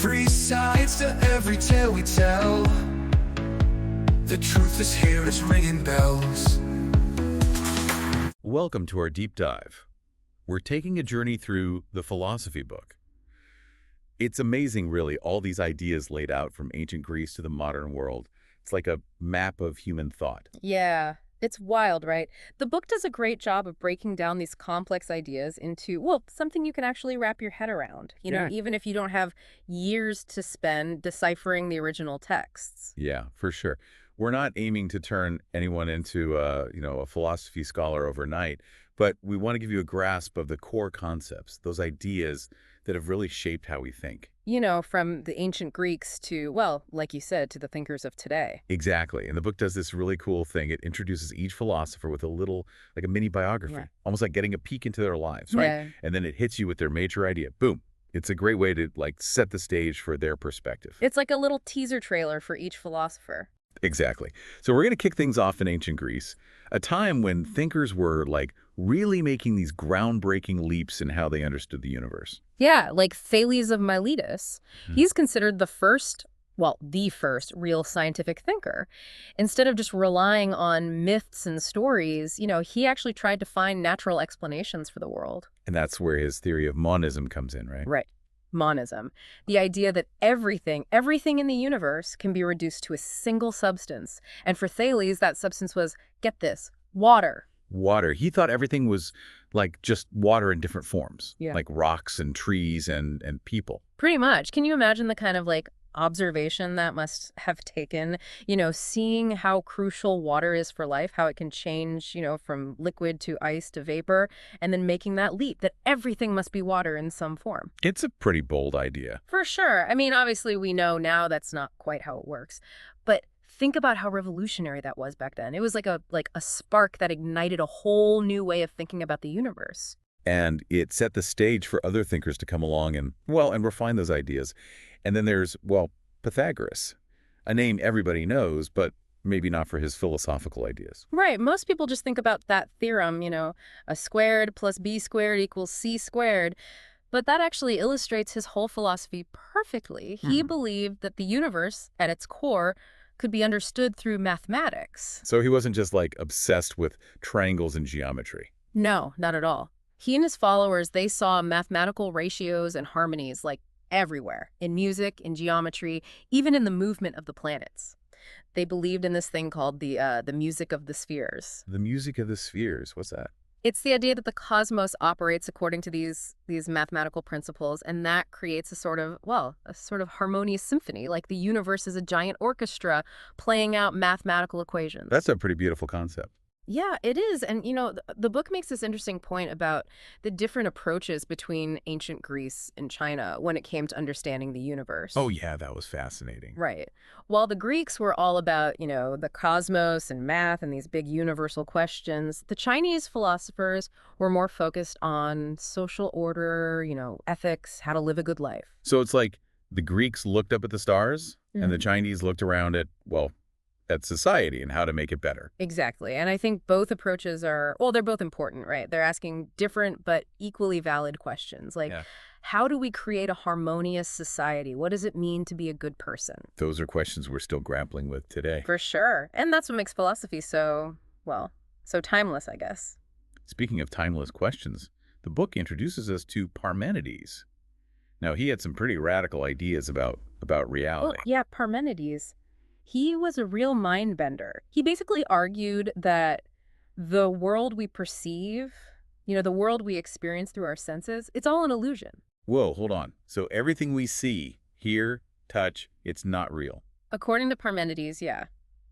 Three sides to every tale we tell. The truth is here, it's ringing bells. Welcome to our deep dive. We're taking a journey through the philosophy book. It's amazing, really, all these ideas laid out from ancient Greece to the modern world. It's like a map of human thought. Yeah, it's wild, right? The book does a great job of breaking down these complex ideas into, well, something you can actually wrap your head around, Yeah. even if you don't have years to spend deciphering the original texts. Yeah, for sure. We're not aiming to turn anyone into a philosophy scholar overnight, but we want to give you a grasp of the core concepts, those ideas that have really shaped how we think. From the ancient Greeks to, well, like you said, to the thinkers of today. Exactly. And the book does this really cool thing. It introduces each philosopher with a little, like a mini biography, Yeah. almost like getting a peek into their lives, right? Yeah. And then it hits you with their major idea. Boom. It's a great way to set the stage for their perspective. It's like a little teaser trailer for each philosopher. Exactly. So we're going to kick things off in ancient Greece, a time when thinkers were really making these groundbreaking leaps in how they understood the universe. Yeah, like Thales of Miletus. He's considered the first real scientific thinker. Instead of just relying on myths and stories, he actually tried to find natural explanations for the world. And that's where his theory of monism comes in, right? Right. Monism. The idea that everything in the universe can be reduced to a single substance. And for Thales, that substance was, get this, water. Water. He thought everything was just water in different forms, Yeah. like rocks and trees and people. Pretty much. Can you imagine the kind of observation that must have taken, seeing how crucial water is for life, how it can change, from liquid to ice to vapor, and then making that leap that everything must be water in some form. It's a pretty bold idea. For sure. I mean, obviously we know now that's not quite how it works, but think about how revolutionary that was back then. It was like a spark that ignited a whole new way of thinking about the universe. And it set the stage for other thinkers to come along and refine those ideas. And then there's, Pythagoras, a name everybody knows, but maybe not for his philosophical ideas. Right. Most people just think about that theorem, a squared plus b squared equals c squared. But that actually illustrates his whole philosophy perfectly. He believed that the universe, at its core, could be understood through mathematics. So he wasn't just obsessed with triangles and geometry. No, not at all. He and his followers, they saw mathematical ratios and harmonies everywhere, in music, in geometry, even in the movement of the planets. They believed in this thing called the music of the spheres. The music of the spheres, what's that? It's the idea that the cosmos operates according to these mathematical principles, and that creates a sort of harmonious symphony, like the universe is a giant orchestra playing out mathematical equations. That's a pretty beautiful concept. Yeah, it is. And, the book makes this interesting point about the different approaches between ancient Greece and China when it came to understanding the universe. Oh, yeah, that was fascinating. Right. While the Greeks were all about, the cosmos and math and these big universal questions, the Chinese philosophers were more focused on social order, ethics, how to live a good life. So it's like the Greeks looked up at the stars and the Chinese looked around at society and how to make it better. Exactly. And I think both approaches they're both important, right? They're asking different but equally valid questions. How do we create a harmonious society? What does it mean to be a good person? Those are questions we're still grappling with today. For sure. And that's what makes philosophy so timeless, I guess. Speaking of timeless questions, the book introduces us to Parmenides. Now, he had some pretty radical ideas about reality. Well, yeah, Parmenides. He was a real mind bender. He basically argued that the world we perceive, the world we experience through our senses, it's all an illusion. Whoa, hold on. So everything we see, hear, touch, it's not real. According to Parmenides, yeah.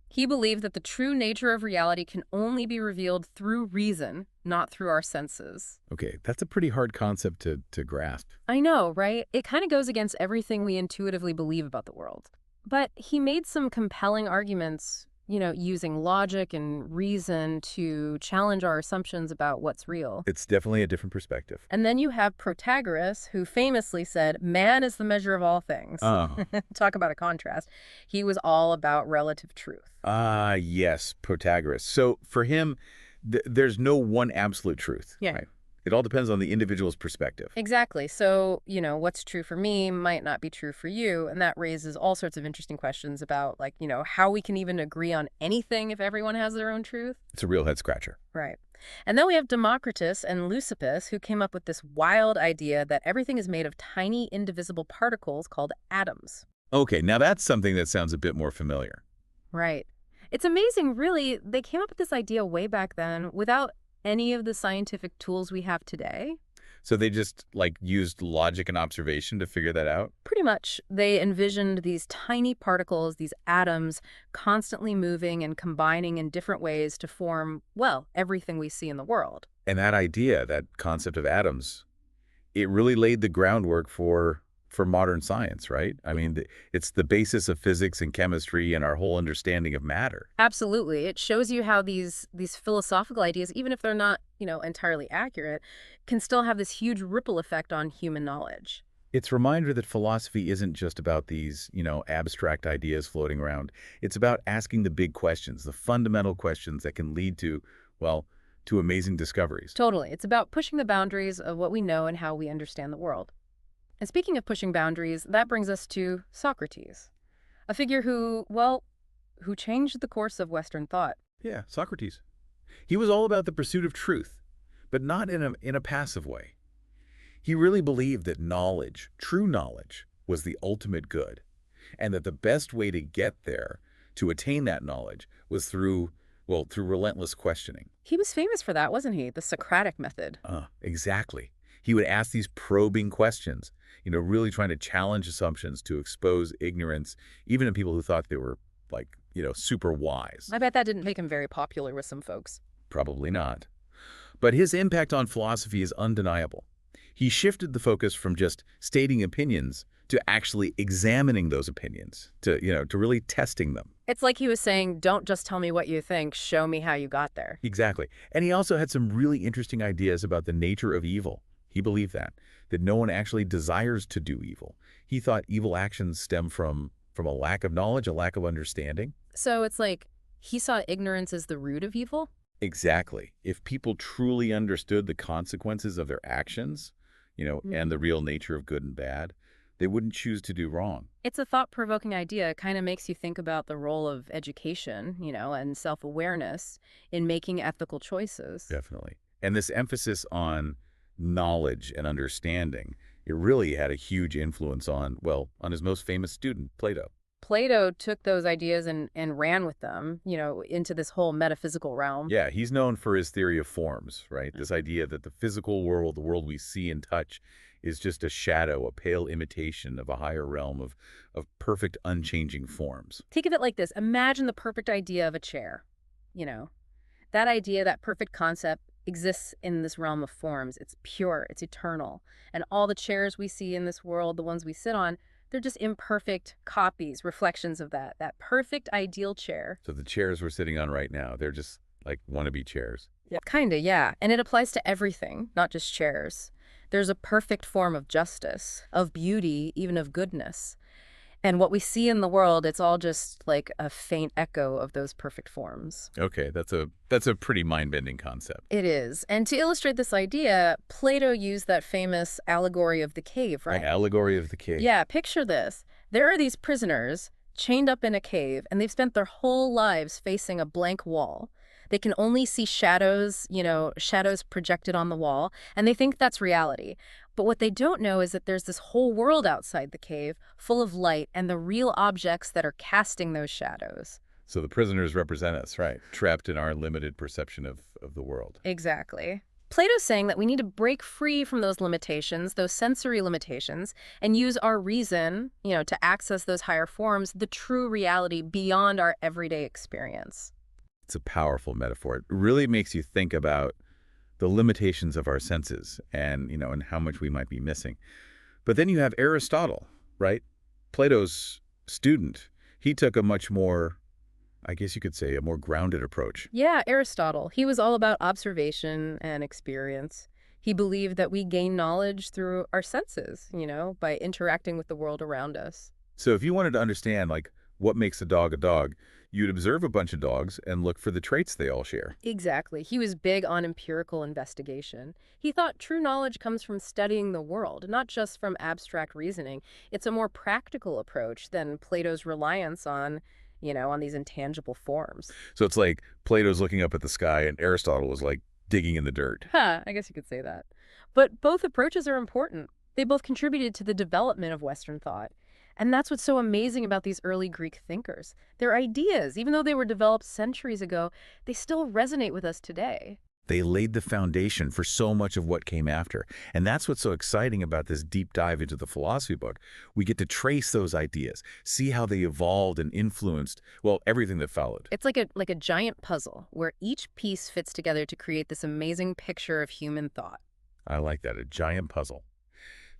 He believed that the true nature of reality can only be revealed through reason, not through our senses. Okay, that's a pretty hard concept to grasp. I know, right? It kind of goes against everything we intuitively believe about the world. But he made some compelling arguments, using logic and reason to challenge our assumptions about what's real. It's definitely a different perspective. And then you have Protagoras, who famously said, man is the measure of all things. Oh. Talk about a contrast. He was all about relative truth. Yes, Protagoras. So for him, there's no one absolute truth. Yeah. Right? It all depends on the individual's perspective. Exactly. So, what's true for me might not be true for you. And that raises all sorts of interesting questions about, like, how we can even agree on anything if everyone has their own truth. It's a real head scratcher. Right. And then we have Democritus and Leucippus, who came up with this wild idea that everything is made of tiny, indivisible particles called atoms. Okay, now that's something that sounds a bit more familiar. Right. It's amazing, really. They came up with this idea way back then without any of the scientific tools we have today. So they just, like, used logic and observation to figure that out? Pretty much, they envisioned these tiny particles, these atoms, constantly moving and combining in different ways to form, well, everything we see in the world. And that idea, that concept of atoms, it really laid the groundwork for modern science, right? I mean, it's the basis of physics and chemistry and our whole understanding of matter. Absolutely. It shows you how these philosophical ideas, even if they're not, entirely accurate, can still have this huge ripple effect on human knowledge. It's a reminder that philosophy isn't just about these, abstract ideas floating around. It's about asking the big questions, the fundamental questions that can lead to, well, to amazing discoveries. Totally. It's about pushing the boundaries of what we know and how we understand the world. And speaking of pushing boundaries, that brings us to Socrates, a figure who changed the course of Western thought. Yeah, Socrates. He was all about the pursuit of truth, but not in a passive way. He really believed that knowledge, true knowledge, was the ultimate good, and that the best way to get there, to attain that knowledge, was through relentless questioning. He was famous for that, wasn't he? The Socratic method. Exactly. He would ask these probing questions, really trying to challenge assumptions to expose ignorance, even in people who thought they were, like, super wise. I bet that didn't make him very popular with some folks. Probably not. But his impact on philosophy is undeniable. He shifted the focus from just stating opinions to actually examining those opinions, to really testing them. It's like he was saying, don't just tell me what you think, show me how you got there. Exactly. And he also had some really interesting ideas about the nature of evil. He believed that no one actually desires to do evil. He thought evil actions stem from a lack of knowledge, a lack of understanding. So it's like he saw ignorance as the root of evil? Exactly. If people truly understood the consequences of their actions, and the real nature of good and bad, they wouldn't choose to do wrong. It's a thought-provoking idea. It kind of makes you think about the role of education, and self-awareness in making ethical choices. Definitely. And this emphasis on knowledge and understanding, it really had a huge influence on his most famous student, Plato. Plato took those ideas and ran with them, into this whole metaphysical realm. Yeah, he's known for his theory of forms, right? This idea that the physical world, the world we see and touch, is just a shadow, a pale imitation of a higher realm of perfect, unchanging forms. Think of it like this. Imagine the perfect idea of a chair. That idea, that perfect concept, exists in this realm of forms. It's pure, it's eternal. And all the chairs we see in this world, the ones we sit on, they're just imperfect copies, reflections of that perfect ideal chair. So the chairs we're sitting on right now, they're just like wannabe chairs. Yeah. Kinda, yeah. And it applies to everything, not just chairs. There's a perfect form of justice, of beauty, even of goodness. And what we see in the world, it's all just like a faint echo of those perfect forms. Okay, that's a pretty mind-bending concept. It is. And to illustrate this idea, Plato used that famous allegory of the cave, right? An allegory of the cave. Yeah, picture this. There are these prisoners chained up in a cave, and they've spent their whole lives facing a blank wall. They can only see shadows, shadows projected on the wall, and they think that's reality. But what they don't know is that there's this whole world outside the cave, full of light and the real objects that are casting those shadows. So the prisoners represent us, right? Trapped in our limited perception of the world. Exactly. Plato's saying that we need to break free from those limitations, those sensory limitations, and use our reason, to access those higher forms, the true reality beyond our everyday experience. It's a powerful metaphor. It really makes you think about the limitations of our senses and, and how much we might be missing. But then you have Aristotle, right? Plato's student. He took a much more, I guess you could say, a more grounded approach. Yeah, Aristotle. He was all about observation and experience. He believed that we gain knowledge through our senses, by interacting with the world around us. So if you wanted to understand, like, what makes a dog, you'd observe a bunch of dogs and look for the traits they all share. Exactly. He was big on empirical investigation. He thought true knowledge comes from studying the world, not just from abstract reasoning. It's a more practical approach than Plato's reliance on, on these intangible forms. So it's like Plato's looking up at the sky and Aristotle was like digging in the dirt. Huh, I guess you could say that. But both approaches are important. They both contributed to the development of Western thought. And that's what's so amazing about these early Greek thinkers. Their ideas, even though they were developed centuries ago, they still resonate with us today. They laid the foundation for so much of what came after. And that's what's so exciting about this deep dive into the philosophy book. We get to trace those ideas, see how they evolved and influenced, well, everything that followed. It's like a giant puzzle where each piece fits together to create this amazing picture of human thought. I like that, a giant puzzle.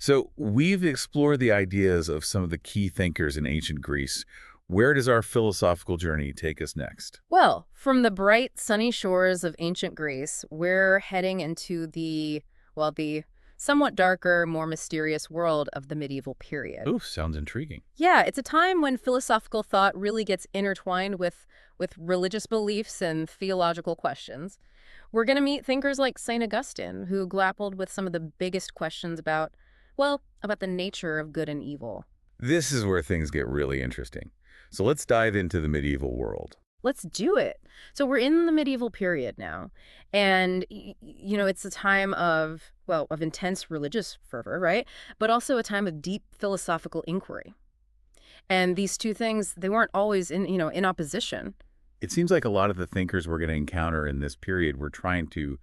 So we've explored the ideas of some of the key thinkers in ancient Greece. Where does our philosophical journey take us next? Well, from the bright, sunny shores of ancient Greece, we're heading into the somewhat darker, more mysterious world of the medieval period. Ooh, sounds intriguing. Yeah, it's a time when philosophical thought really gets intertwined with religious beliefs and theological questions. We're going to meet thinkers like St. Augustine, who grappled with some of the biggest questions about the nature of good and evil. This is where things get really interesting. So let's dive into the medieval world. Let's do it. So we're in the medieval period now, and it's a time of intense religious fervor, right? But also a time of deep philosophical inquiry. And these two things, they weren't always in opposition. It seems like a lot of the thinkers we're going to encounter in this period were trying to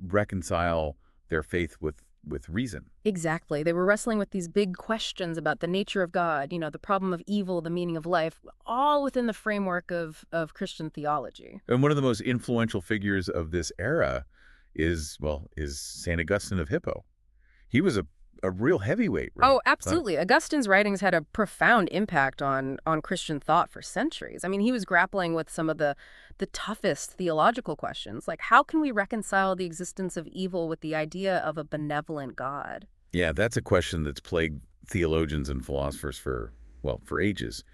reconcile their faith with reason. Exactly. They were wrestling with these big questions about the nature of God, the problem of evil, the meaning of life, all within the framework of Christian theology. And one of the most influential figures of this era is St. Augustine of Hippo. He was a real heavyweight, right? Oh, absolutely. Augustine's writings had a profound impact on Christian thought for centuries. I mean, he was grappling with some of the toughest theological questions, like how can we reconcile the existence of evil with the idea of a benevolent God? Yeah, that's a question that's plagued theologians and philosophers for ages.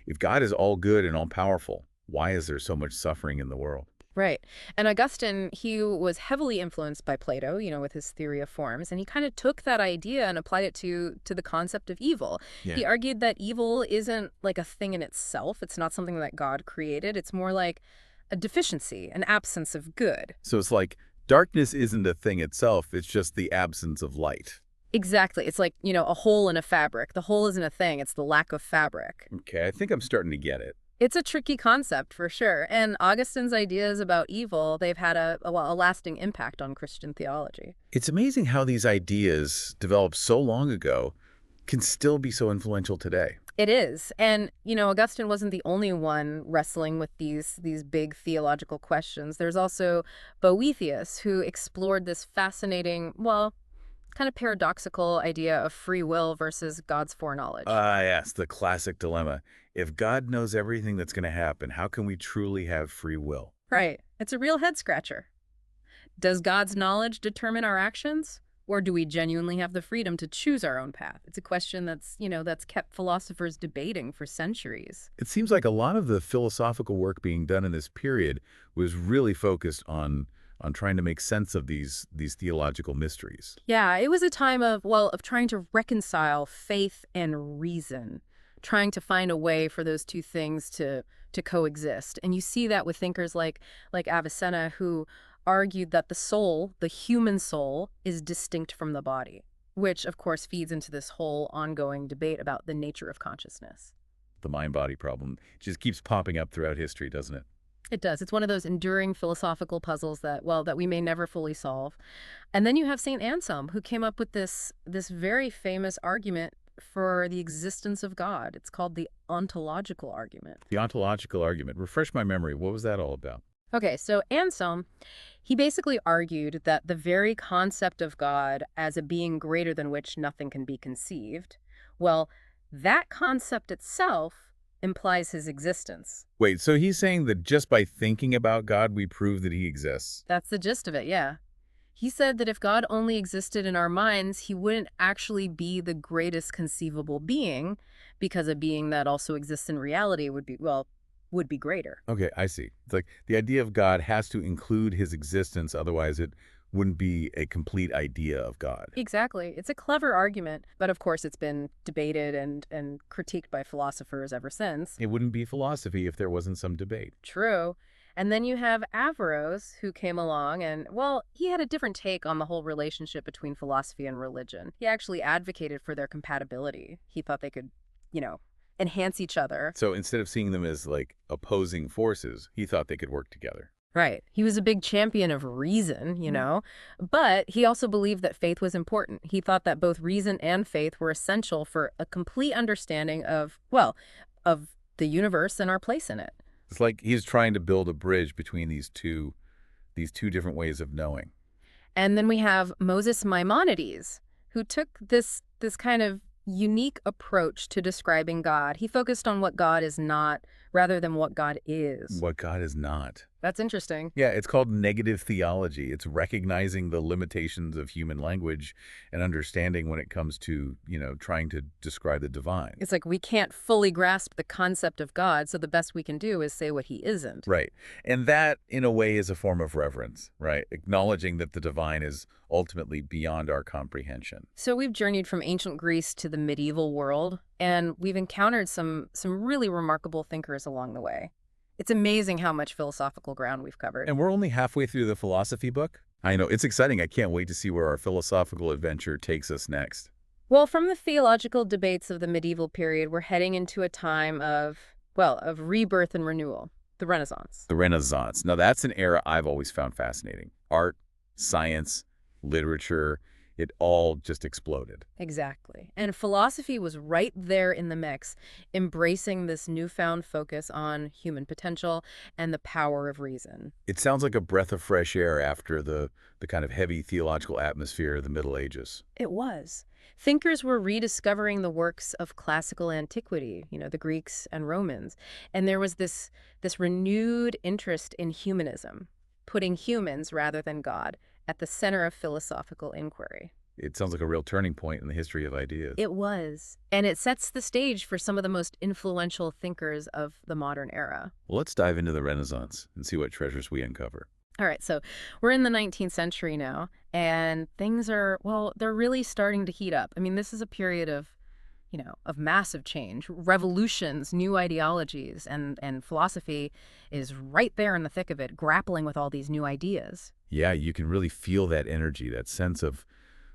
If God is all good and all powerful, why is there so much suffering in the world? Right. And Augustine, he was heavily influenced by Plato, with his theory of forms, and he kind of took that idea and applied it to the concept of evil. Yeah. He argued that evil isn't like a thing in itself. It's not something that God created. It's more like a deficiency, an absence of good. So it's like darkness isn't a thing itself. It's just the absence of light. Exactly. It's like, a hole in a fabric. The hole isn't a thing. It's the lack of fabric. Okay, I think I'm starting to get it. It's a tricky concept for sure. And Augustine's ideas about evil, they've had a lasting impact on Christian theology. It's amazing how these ideas developed so long ago can still be so influential today. It is. And, Augustine wasn't the only one wrestling with these big theological questions. There's also Boethius, who explored this fascinating, kind of paradoxical idea of free will versus God's foreknowledge. Yes, the classic dilemma. If God knows everything that's going to happen, how can we truly have free will? Right. It's a real head-scratcher. Does God's knowledge determine our actions? Or do we genuinely have the freedom to choose our own path? It's a question that's kept philosophers debating for centuries. It seems like a lot of the philosophical work being done in this period was really focused on trying to make sense of these theological mysteries. Yeah, it was a time of trying to reconcile faith and reason, trying to find a way for those two things to coexist. And you see that with thinkers like Avicenna, who argued that the soul, the human soul, is distinct from the body, which of course feeds into this whole ongoing debate about the nature of consciousness. The mind-body problem just keeps popping up throughout history, doesn't it? It does. It's one of those enduring philosophical puzzles that we may never fully solve. And then you have St. Anselm, who came up with this very famous argument for the existence of God. It's called the ontological argument. The ontological argument. Refresh my memory. What was that all about? Okay, so Anselm, he basically argued that the very concept of God as a being greater than which nothing can be conceived, that concept itself implies his existence. Wait, so he's saying that just by thinking about God, we prove that he exists? That's the gist of it, yeah. He said that if God only existed in our minds, he wouldn't actually be the greatest conceivable being, because a being that also exists in reality would be, well, would be greater. Okay, I see. It's like the idea of God has to include his existence, otherwise it wouldn't be a complete idea of God. Exactly. It's a clever argument, but of course it's been debated and critiqued by philosophers ever since. It wouldn't be philosophy if there wasn't some debate. True. And then you have Averroes, who came along and, well, he had a different take on the whole relationship between philosophy and religion. He actually advocated for their compatibility. He thought they could, enhance each other. So instead of seeing them as like opposing forces, he thought they could work together. Right. He was a big champion of reason, but he also believed that faith was important. He thought that both reason and faith were essential for a complete understanding of, of the universe and our place in it. It's like he's trying to build a bridge between these two different ways of knowing. And then we have Moses Maimonides, who took this kind of unique approach to describing God. He focused on what God is not rather than what God is. What God is not. That's interesting. Yeah, it's called negative theology. It's recognizing the limitations of human language and understanding when it comes to, trying to describe the divine. It's like we can't fully grasp the concept of God, so the best we can do is say what he isn't. Right. And that, in a way, is a form of reverence, right? Acknowledging that the divine is ultimately beyond our comprehension. So we've journeyed from ancient Greece to the medieval world, and we've encountered some really remarkable thinkers along the way. It's amazing how much philosophical ground we've covered. And we're only halfway through the philosophy book. I know, it's exciting. I can't wait to see where our philosophical adventure takes us next. Well, from the theological debates of the medieval period, we're heading into a time of rebirth and renewal, the Renaissance. The Renaissance. Now, that's an era I've always found fascinating. Art, science, literature, it all just exploded. Exactly. And philosophy was right there in the mix, embracing this newfound focus on human potential and the power of reason. It sounds like a breath of fresh air after the kind of heavy theological atmosphere of the Middle Ages. It was. Thinkers were rediscovering the works of classical antiquity, the Greeks and Romans. And there was this renewed interest in humanism, putting humans rather than God at the center of philosophical inquiry. It sounds like a real turning point in the history of ideas. It was. And it sets the stage for some of the most influential thinkers of the modern era. Well, let's dive into the Renaissance and see what treasures we uncover. All right, so we're in the 19th century now, and things are, they're really starting to heat up. I mean, this is a period of massive change, revolutions, new ideologies, and philosophy is right there in the thick of it, grappling with all these new ideas. Yeah, you can really feel that energy, that sense of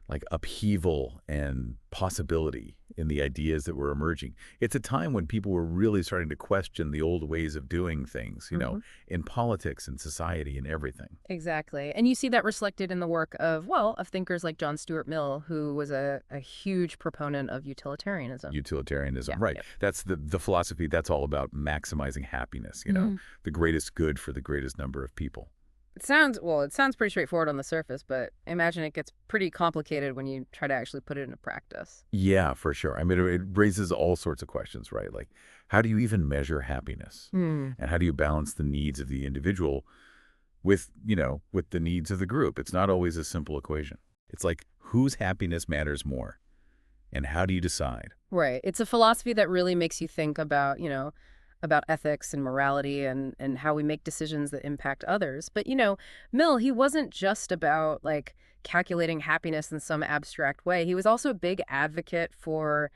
like upheaval and possibility in the ideas that were emerging. It's a time when people were really starting to question the old ways of doing things, in politics and society and everything. Exactly. And you see that reflected in the work of thinkers like John Stuart Mill, who was a huge proponent of utilitarianism. Utilitarianism, Yeah, right. yeah. That's the philosophy that's all about maximizing happiness, the greatest good for the greatest number of people. It sounds pretty straightforward on the surface, but imagine it gets pretty complicated when you try to actually put it into practice. Yeah, for sure. I mean, it raises all sorts of questions, right? Like, how do you even measure happiness? And how do you balance the needs of the individual with the needs of the group? It's not always a simple equation. It's like, whose happiness matters more? And how do you decide? Right. It's a philosophy that really makes you think about ethics and morality and how we make decisions that impact others. But, Mill, he wasn't just about calculating happiness in some abstract way. He was also a big advocate for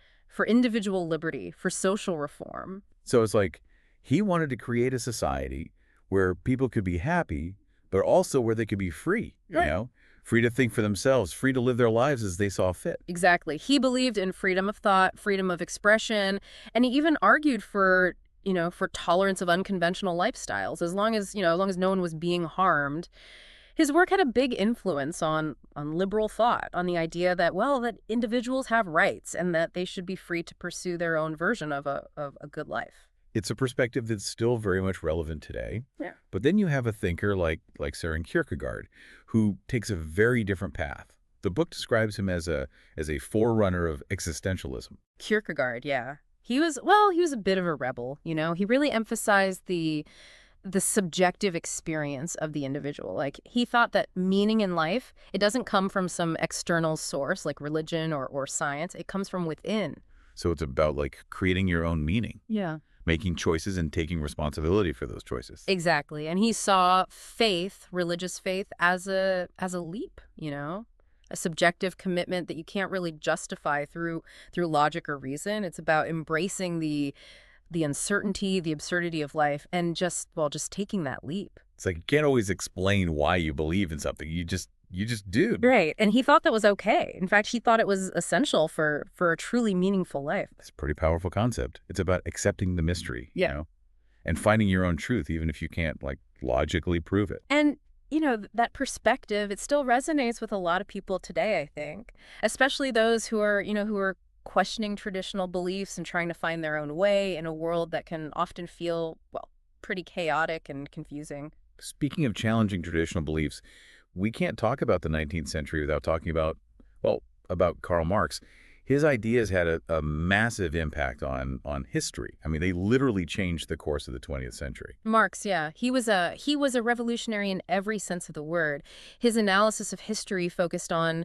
individual liberty, for social reform. So it's like he wanted to create a society where people could be happy, but also where they could be free, free to think for themselves, free to live their lives as they saw fit. Exactly. He believed in freedom of thought, freedom of expression, and he even argued for tolerance of unconventional lifestyles, as long as no one was being harmed. His work had a big influence on liberal thought, on the idea that, that individuals have rights and that they should be free to pursue their own version of a good life. It's a perspective that's still very much relevant today. Yeah. But then you have a thinker like Søren Kierkegaard, who takes a very different path. The book describes him as a forerunner of existentialism. Kierkegaard, yeah. He was a bit of a rebel, He really emphasized the the subjective experience of the individual. Like, he thought that meaning in life, it doesn't come from some external source like religion or science. It comes from within. So it's about like creating your own meaning, Yeah. making choices and taking responsibility for those choices. Exactly. And he saw faith, religious faith, as a leap, a subjective commitment that you can't really justify through logic or reason. It's about embracing the uncertainty, the absurdity of life, and just taking that leap. It's like you can't always explain why you believe in something. You just do. Right. And he thought that was okay. In fact, he thought it was essential for a truly meaningful life. It's a pretty powerful concept. It's about accepting the mystery, and finding your own truth, even if you can't like logically prove it. And that perspective, it still resonates with a lot of people today, I think, especially those who are questioning traditional beliefs and trying to find their own way in a world that can often feel, pretty chaotic and confusing. Speaking of challenging traditional beliefs, we can't talk about the 19th century without talking about Karl Marx. His ideas had a massive impact on history. I mean, they literally changed the course of the 20th century. Marx, yeah. He was a revolutionary in every sense of the word. His analysis of history focused on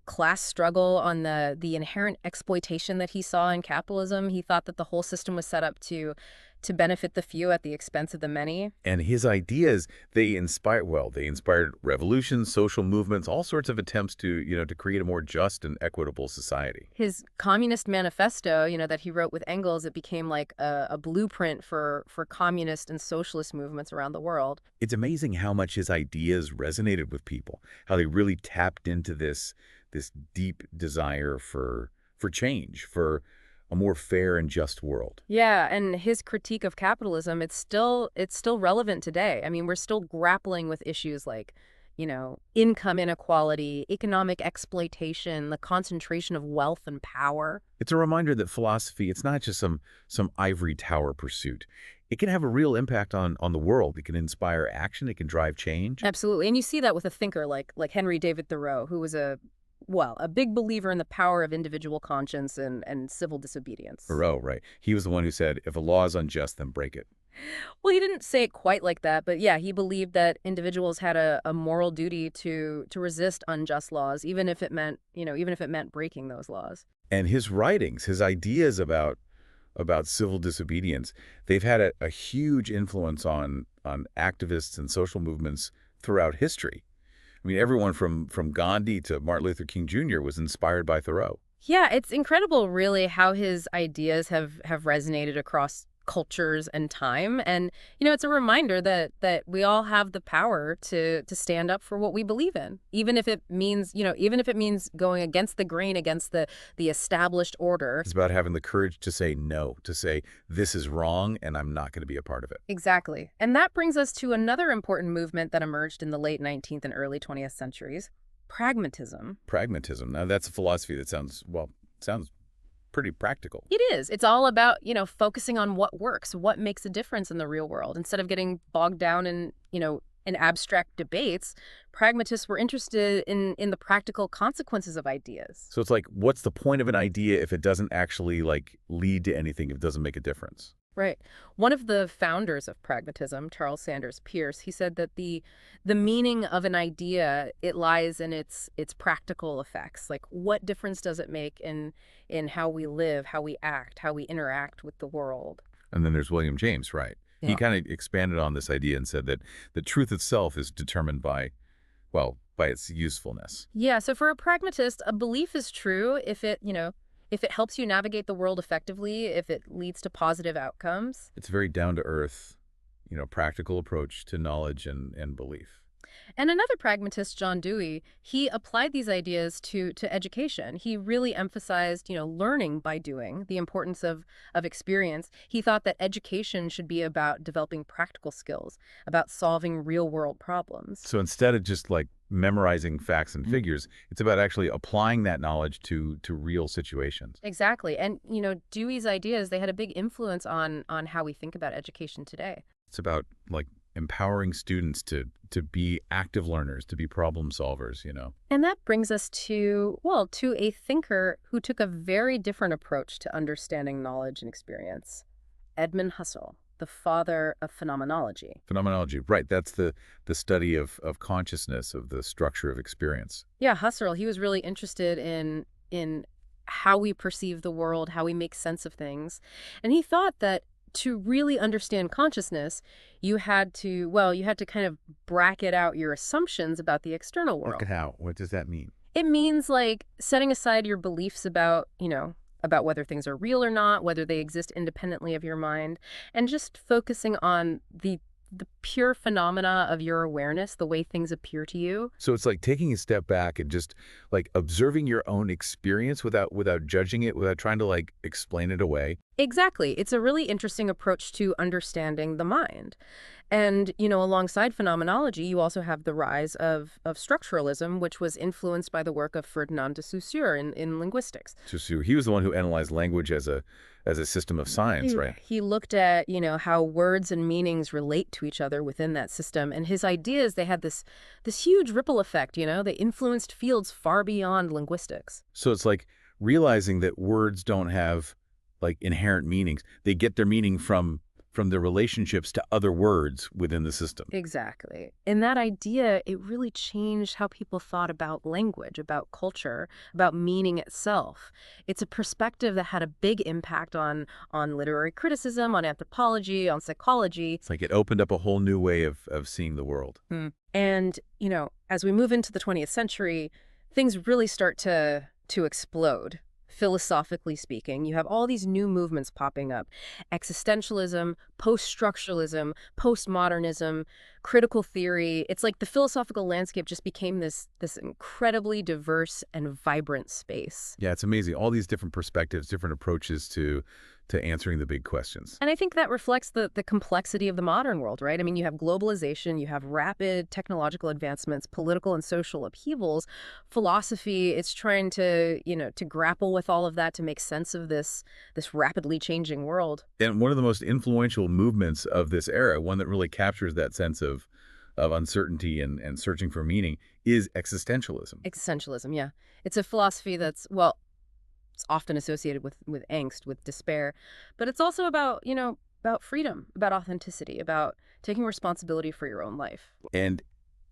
class struggle, on the inherent exploitation that he saw in capitalism. He thought that the whole system was set up to benefit the few at the expense of the many. And his ideas, they inspired revolutions, social movements, all sorts of attempts to create a more just and equitable society. His Communist Manifesto, that he wrote with Engels, it became like a blueprint for communist and socialist movements around the world. It's amazing how much his ideas resonated with people, how they really tapped into this deep desire for change, for a more fair and just world. Yeah, and his critique of capitalism, it's still relevant today. I mean, we're still grappling with issues like, income inequality, economic exploitation, the concentration of wealth and power. It's a reminder that philosophy, it's not just some ivory tower pursuit. It can have a real impact on the world. It can inspire action. It can drive change. Absolutely. And you see that with a thinker like Henry David Thoreau, who was a big believer in the power of individual conscience and civil disobedience. Thoreau, right. He was the one who said, if a law is unjust, then break it. Well, he didn't say it quite like that, but yeah, he believed that individuals had a moral duty to resist unjust laws, even if it meant breaking those laws. And his writings, his ideas about civil disobedience, they've had a huge influence on activists and social movements throughout history. I mean, everyone from Gandhi to Martin Luther King Jr. was inspired by Thoreau. Yeah, it's incredible, really, how his ideas have resonated across cultures and time. And, it's a reminder that we all have the power to stand up for what we believe in, even if it means going against the grain, against the established order. It's about having the courage to say no, to say, this is wrong and I'm not going to be a part of it. Exactly. And that brings us to another important movement that emerged in the late 19th and early 20th centuries, pragmatism. Pragmatism. Now, that's a philosophy that sounds pretty practical. It is. It's all about, focusing on what works, what makes a difference in the real world. Instead of getting bogged down in abstract debates, pragmatists were interested in the practical consequences of ideas. So it's like, what's the point of an idea if it doesn't actually lead to anything, if it doesn't make a difference? Right. One of the founders of pragmatism, Charles Sanders Peirce, he said that the meaning of an idea, it lies in its practical effects. Like, what difference does it make in how we live, how we act, how we interact with the world? And then there's William James, right? Yeah. He kind of expanded on this idea and said that the truth itself is determined by its usefulness. Yeah, so for a pragmatist, a belief is true if it helps you navigate the world effectively, if it leads to positive outcomes. It's a very down-to-earth, practical approach to knowledge and belief. And another pragmatist, John Dewey, he applied these ideas to education. He really emphasized, learning by doing, the importance of experience. He thought that education should be about developing practical skills, about solving real-world problems. So instead of just memorizing facts and figures, it's about actually applying that knowledge to real situations. Exactly. And, Dewey's ideas, they had a big influence on how we think about education today. It's about empowering students to be active learners, to be problem solvers, And that brings us to a thinker who took a very different approach to understanding knowledge and experience, Edmund Husserl. the father of phenomenology. Phenomenology, right. That's the study of consciousness, of the structure of experience. Yeah, Husserl, he was really interested in how we perceive the world, how we make sense of things. And he thought that to really understand consciousness, you had to kind of bracket out your assumptions about the external world. Look at how. What does that mean? It means like setting aside your beliefs about, about whether things are real or not, whether they exist independently of your mind, and just focusing on the pure phenomena of your awareness, the way things appear to you. So it's like taking a step back and just like observing your own experience without judging it, without trying to like explain it away. Exactly. It's a really interesting approach to understanding the mind. And, alongside phenomenology, you also have the rise of structuralism, which was influenced by the work of Ferdinand de Saussure in linguistics. So he was the one who analyzed language as a system of science, right? He looked at, how words and meanings relate to each other within that system. And his ideas, they had this huge ripple effect, they influenced fields far beyond linguistics. So it's like realizing that words don't have like inherent meanings. They get their meaning from their relationships to other words within the system. Exactly. And that idea, it really changed how people thought about language, about culture, about meaning itself. It's a perspective that had a big impact on literary criticism, on anthropology, on psychology. It's like it opened up a whole new way of seeing the world. And, as we move into the 20th century, things really start to explode. Philosophically speaking, you have all these new movements popping up. Existentialism, post-structuralism, postmodernism, critical theory. It's like the philosophical landscape just became this incredibly diverse and vibrant space. Yeah, it's amazing. All these different perspectives, different approaches to answering the big questions. And I think that reflects the complexity of the modern world, right? I mean, you have globalization, you have rapid technological advancements, political and social upheavals. Philosophy, it's trying to, to grapple with all of that to make sense of this rapidly changing world. And one of the most influential movements of this era, one that really captures that sense of uncertainty and searching for meaning, is existentialism. Existentialism, yeah. It's a philosophy that's, well, it's often associated with angst, with despair. But it's also about, about freedom, about authenticity, about taking responsibility for your own life. And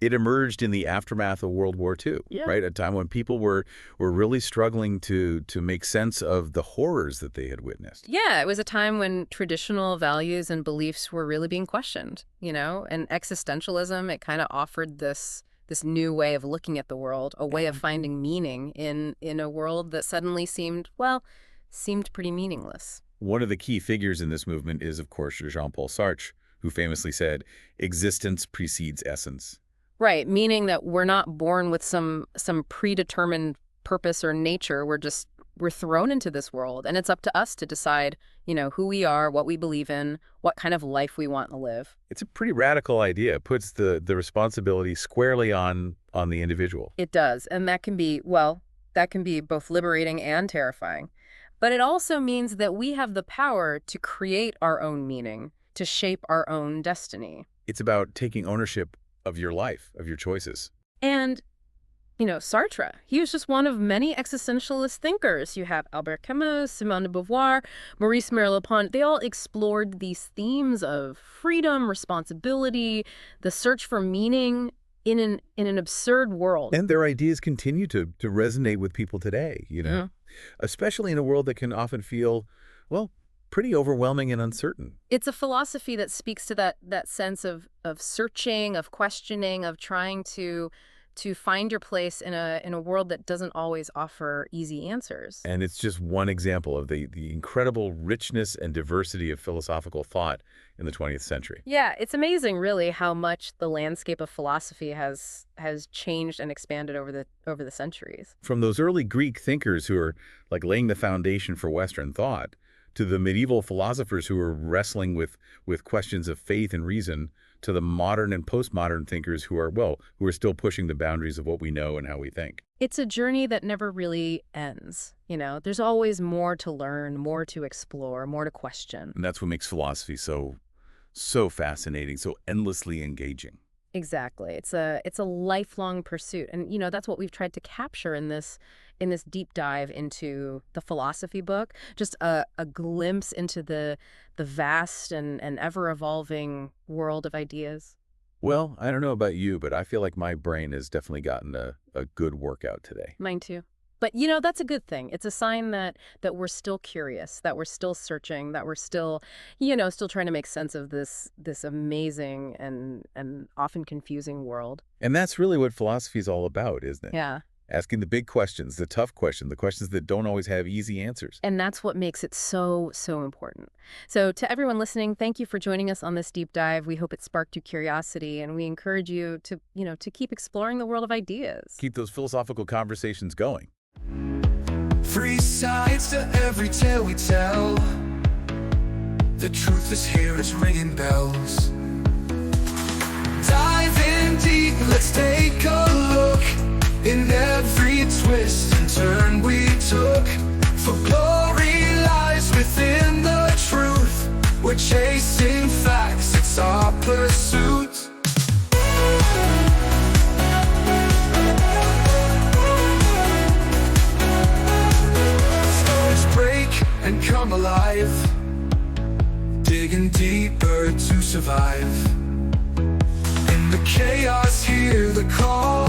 it emerged in the aftermath of World War II, right? A time when people were really struggling to make sense of the horrors that they had witnessed. Yeah, it was a time when traditional values and beliefs were really being questioned, and existentialism, it kind of offered this new way of looking at the world, a way of finding meaning in a world that suddenly seemed pretty meaningless. One of the key figures in this movement is, of course, Jean-Paul Sartre, who famously said, "Existence precedes essence." Right, meaning that we're not born with some predetermined purpose or nature. We're thrown into this world, and it's up to us to decide, who we are, what we believe in, what kind of life we want to live. It's a pretty radical idea. It puts the responsibility squarely on the individual. It does, and that can be both liberating and terrifying. But it also means that we have the power to create our own meaning, to shape our own destiny. It's about taking ownership of your life, of your choices. And Sartre, he was just one of many existentialist thinkers. You have Albert Camus, Simone de Beauvoir, Maurice Merleau-Ponty. They all explored these themes of freedom, responsibility, the search for meaning in an absurd world. And their ideas continue to resonate with people today, especially in a world that can often feel, well, pretty overwhelming and uncertain. It's a philosophy that speaks to that sense of searching, of questioning, of trying to find your place in a world that doesn't always offer easy answers. And it's just one example of the incredible richness and diversity of philosophical thought in the 20th century. Yeah, it's amazing, really, how much the landscape of philosophy has changed and expanded over the centuries. From those early Greek thinkers who are like laying the foundation for Western thought, to the medieval philosophers who were wrestling with questions of faith and reason, to the modern and postmodern thinkers who are still pushing the boundaries of what we know and how we think. It's a journey that never really ends. There's always more to learn, more to explore, more to question. And that's what makes philosophy so fascinating, so endlessly engaging. Exactly. It's a lifelong pursuit. And, that's what we've tried to capture in this in this deep dive into the philosophy book, just a glimpse into the vast and ever-evolving world of ideas. Well, I don't know about you, but I feel like my brain has definitely gotten a good workout today. Mine too. But, that's a good thing. It's a sign that we're still curious, that we're still searching, that we're still, still trying to make sense of this amazing and often confusing world. And that's really what philosophy is all about, isn't it? Yeah. Asking the big questions, the tough questions, the questions that don't always have easy answers. And that's what makes it so, so important. So to everyone listening, thank you for joining us on this deep dive. We hope it sparked your curiosity, and we encourage you to, to keep exploring the world of ideas. Keep those philosophical conversations going. Three sides to every tale we tell. The truth is here, it's ringing bells. Dive in deep, let's take a look in every twist and turn we took. For glory lies within the truth. We're chasing facts, it's our pursuit. Stories break and come alive, digging deeper to survive. In the chaos, hear the call.